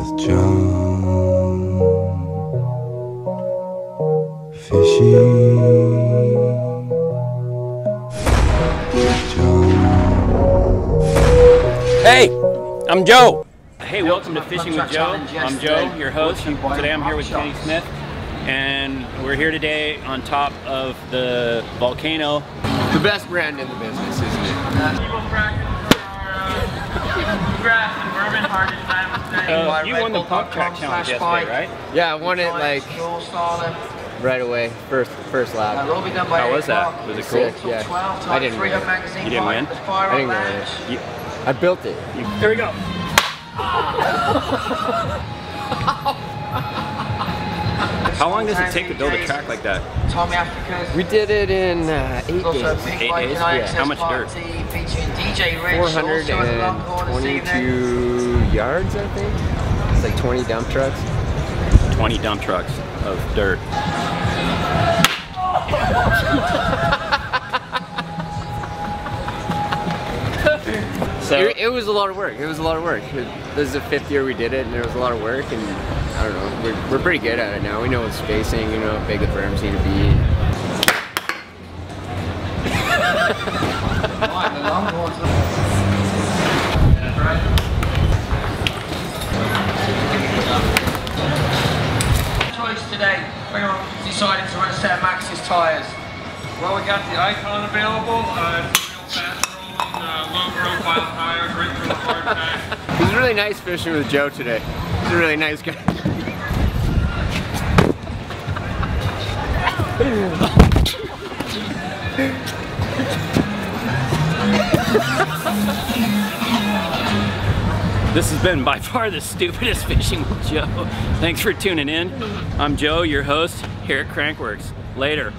with John fishing. Hey, I'm Joe. Hey, welcome to Fishing with Joe. I'm Joe, your host. Today I'm here with Kenny Smith, and we're here today on top of the volcano. The best brand in the business, isn't it? You won the pump track challenge yesterday, right? Yeah, I won it like right away, first lap. How was that? Was it cool? Sick, yeah. I didn't win. You didn't win? I didn't win it. I built it. Here we go. How long does it take to build a track like that? We did it in 8 days. 8 days? Yeah. How much dirt? 422 yards, I think. It's like 20 dump trucks. 20 dump trucks of dirt. So it was a lot of work. It was a lot of work. This is the 5th year we did it, and there was a lot of work. And I don't know, we're pretty good at it now. We know what spacing, you know how big the berms need to be. Choice today. We're decided to run a set of Max's tyres. Well, we got the Icon available. It's a real fast-rolling, low-profile tire, great for the hard pack. It was really nice fishing with Joe today. He's a really nice guy. this has been by far the stupidest Fishing with Joe. Thanks for tuning in. I'm Joe, your host, here at Crankworx. Later.